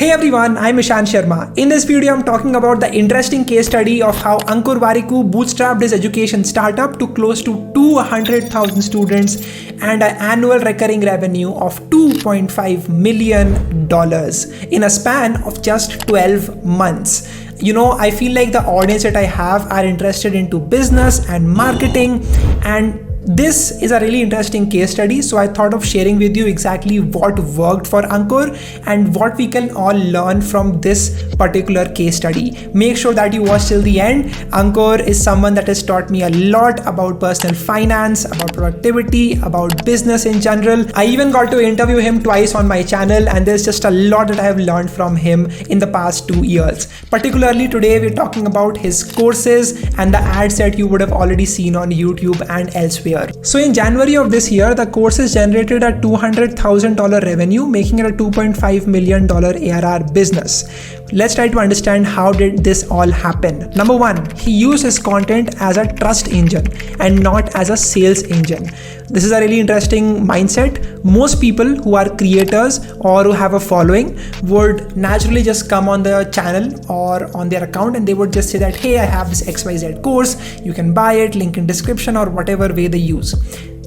Hey everyone, I'm Ishan Sharma. In this video, I'm talking about the interesting case study of how Ankur Warikoo bootstrapped his education startup to close to 200,000 students and an annual recurring revenue of $2.5 million in a span of just 12 months. I feel like the audience that I have are interested into business and marketing, and this is a really interesting case study, so I thought of sharing with you exactly what worked for Ankur and what we can all learn from this particular case study. Make sure that you watch till the end. Ankur is someone that has taught me a lot about personal finance, about productivity, about business in general. I even got to interview him twice on my channel, and there's just a lot that I have learned from him in the past 2 years. Particularly today, we're talking about his courses and the ads that you would have already seen on YouTube and elsewhere. So in January of this year, the courses generated a $200,000 revenue, making it a $2.5 million ARR business. Let's try to understand how did this all happen. Number one, he used his content as a trust engine and not as a sales engine. This is a really interesting mindset. Most people who are creators or who have a following would naturally just come on the channel or on their account and they would just say that, hey, I have this XYZ course, you can buy it, link in description, or whatever way they use.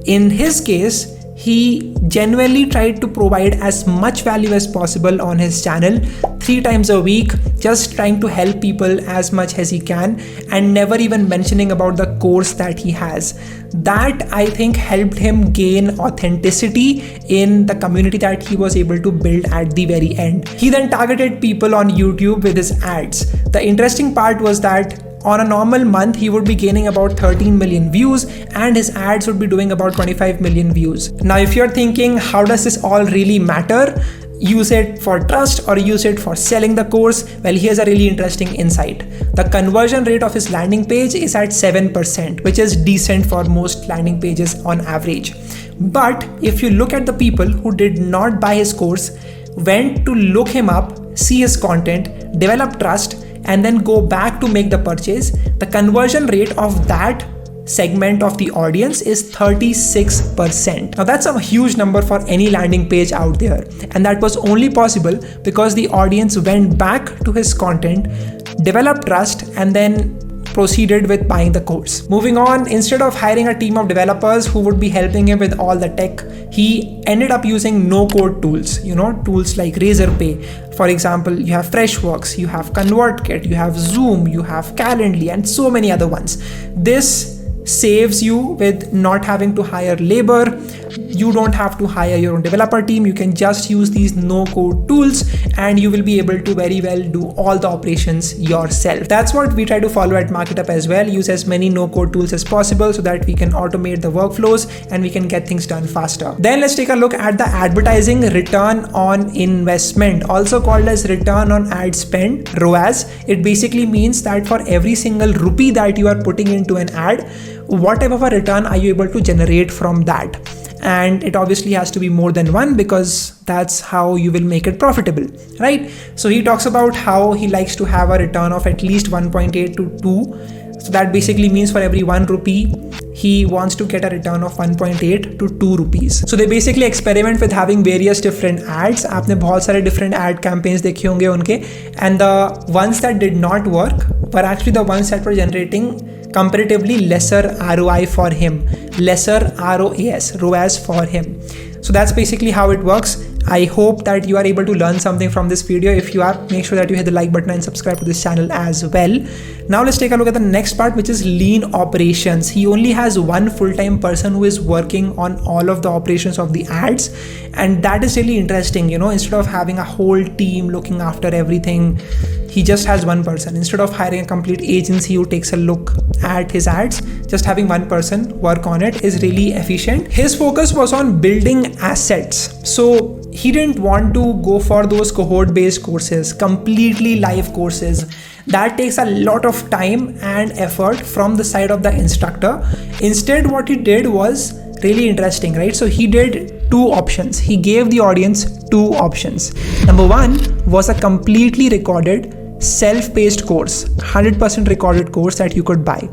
In his case, he genuinely tried to provide as much value as possible on his channel 3 times a week, just trying to help people as much as he can and never even mentioning about the course that he has. That, I think, helped him gain authenticity in the community that he was able to build at the very end. He then targeted people on YouTube with his ads. The interesting part was that on a normal month, he would be gaining about 13 million views and his ads would be doing about 25 million views. Now, if you're thinking, how does this all really matter? Use it for trust or use it for selling the course? Well, here's a really interesting insight. The conversion rate of his landing page is at 7%, which is decent for most landing pages on average. But if you look at the people who did not buy his course, went to look him up, see his content, develop trust, and then go back to make the purchase, the conversion rate of that segment of the audience is 36%. Now that's a huge number for any landing page out there, and that was only possible because the audience went back to his content, developed trust, and then proceeded with buying the course. Moving on, instead of hiring a team of developers who would be helping him with all the tech, he ended up using no-code tools, tools like Razorpay. For example, you have Freshworks, you have ConvertKit, you have Zoom, you have Calendly, and so many other ones. This saves you with not having to hire labor. You don't have to hire your own developer team. You can just use these no-code tools and you will be able to very well do all the operations yourself. That's what we try to follow at MarketUp as well. Use as many no-code tools as possible so that we can automate the workflows and we can get things done faster. Then let's take a look at the advertising return on investment, also called as return on ad spend, ROAS. It basically means that for every single rupee that you are putting into an ad, what type of a return are you able to generate from that? And it obviously has to be more than one because that's how you will make it profitable, right? So he talks about how he likes to have a return of at least 1.8 to 2. So that basically means for every 1 rupee, he wants to get a return of 1.8 to 2 rupees. So they basically experiment with having various different ads. आपने बहुत सारे different ad campaigns देखे होंगे उनके, and the ones that did not work were actually the ones that were generating comparatively lesser ROI for him, lesser ROAS for him. So that's basically how it works. I hope that you are able to learn something from this video. If you are, make sure that you hit the like button and subscribe to this channel as well. Now let's take a look at the next part, which is lean operations. He only has one full-time person who is working on all of the operations of the ads, and that is really interesting. Instead of having a whole team looking after everything, he just has one person. Instead of hiring a complete agency who takes a look at his ads, just having one person work on it is really efficient. His focus was on building assets. So he didn't want to go for those cohort-based courses, completely live courses. That takes a lot of time and effort from the side of the instructor. Instead, what he did was really interesting, right? So he did 2 options. He gave the audience 2 options. Number 1 was a completely recorded self-paced course, 100% recorded course that you could buy.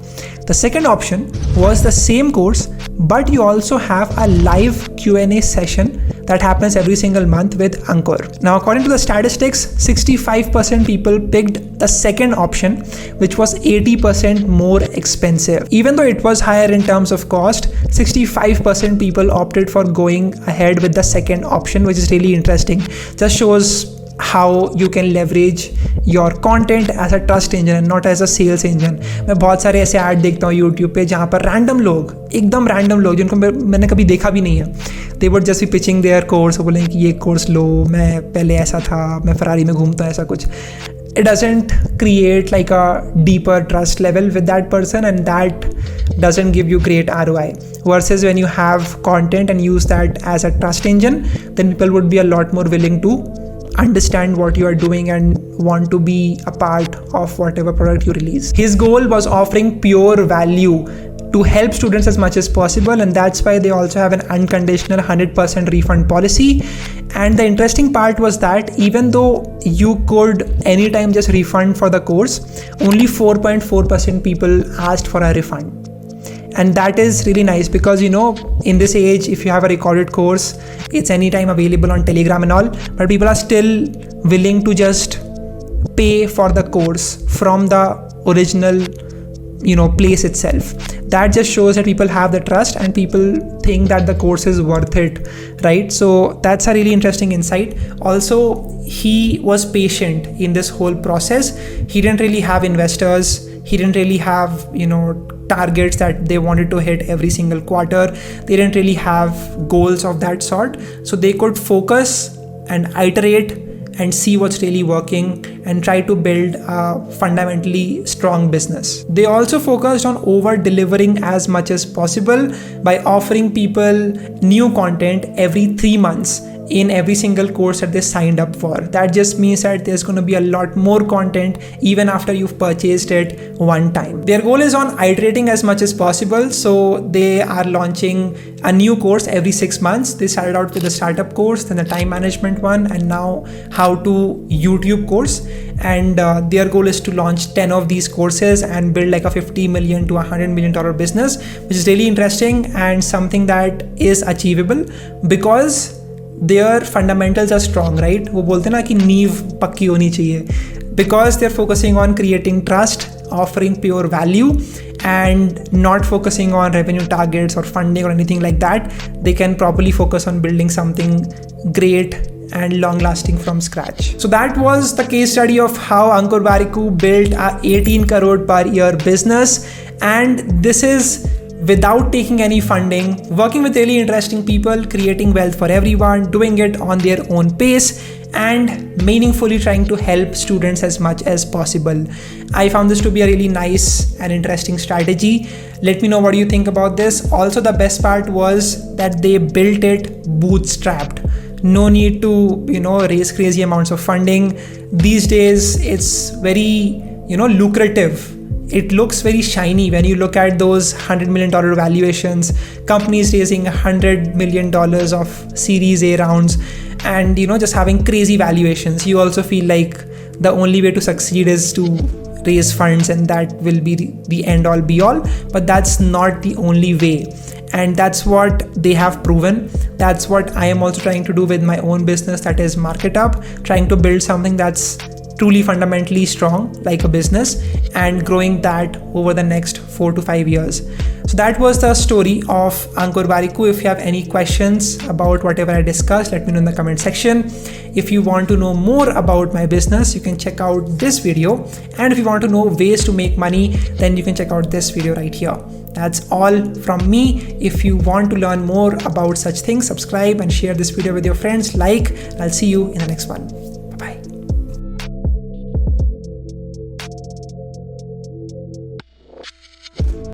The second option was the same course, but you also have a live Q&A session that happens every single month with Ankur. Now, according to the statistics, 65% people picked the second option, which was 80% more expensive. Even though it was higher in terms of cost, 65% people opted for going ahead with the second option, which is really interesting. Just shows how you can leverage your content as a trust engine and not as a sales engine. मैं बहुत सारे ऐसे add देखता हूँ YouTube पे जहाँ पर random लोग, एकदम रैंडम लोग जिनको मैंने कभी देखा भी नहीं है, they would just be pitching their course, वो बोलेंगे कि ये कोर्स लो, मैं पहले ऐसा था, मैं फरारी में घूमता हूँ, ऐसा कुछ. It doesn't create like a deeper trust level with that person, and that doesn't give you great ROI. Versus when you have content and use that as a trust engine, then people would be a lot more willing to understand what you are doing and want to be a part of whatever product you release. His goal was offering pure value to help students as much as possible, and that's why they also have an unconditional 100% refund policy. And the interesting part was that even though you could anytime just refund for the course, only 4.4% people asked for a refund. And that is really nice because, you know, in this age, if you have a recorded course, it's anytime available on Telegram and all, but people are still willing to just pay for the course from the original, you know, place itself. That just shows that people have the trust and people think that the course is worth it, right? So that's a really interesting insight. Also, he was patient in this whole process. He didn't really have investors. He didn't really have, you know, targets that they wanted to hit every single quarter. They didn't really have goals of that sort. So they could focus and iterate and see what's really working and try to build a fundamentally strong business. They also focused on over-delivering as much as possible by offering people new content every 3 months in every single course that they signed up for. That just means that there's going to be a lot more content even after you've purchased it one time. Their goal is on iterating as much as possible. So they are launching a new course every 6 months. They started out with the startup course, then the time management one, and now how to YouTube course. And their goal is to launch 10 of these courses and build like a $50 million to $100 million business, which is really interesting and something that is achievable because their fundamentals are strong, right? वो बोलते हैं ना कि नींव पक्की होनी चाहिए. Because they're focusing on creating trust, offering pure value, and not focusing on revenue targets or funding or anything like that, they can properly focus on building something great and long lasting from scratch. So that was the case study of how Ankur Warikoo built a 18 crore per year business. And this is without taking any funding, working with really interesting people, creating wealth for everyone, doing it on their own pace, and meaningfully trying to help students as much as possible. I found this to be a really nice and interesting strategy. Let me know what you think about this. Also, the best part was that they built it bootstrapped. No need to, you know, raise crazy amounts of funding. These days, it's very, you know, lucrative. It looks very shiny when you look at those $100 million valuations, companies raising $100 million of Series A rounds, and, you know, just having crazy valuations. You also feel like the only way to succeed is to raise funds and that will be the end all be all. But that's not the only way. And that's what they have proven. That's what I am also trying to do with my own business, that is MarketUp, trying to build something that's truly fundamentally strong like a business and growing that over the next 4 to 5 years. So that was the story of Ankur Warikoo. If you have any questions about whatever I discussed, let me know in the comment section. If you want to know more about my business, you can check out this video. And if you want to know ways to make money, then you can check out this video right here. That's all from me. If you want to learn more about such things, subscribe and share this video with your friends. I'll see you in the next one.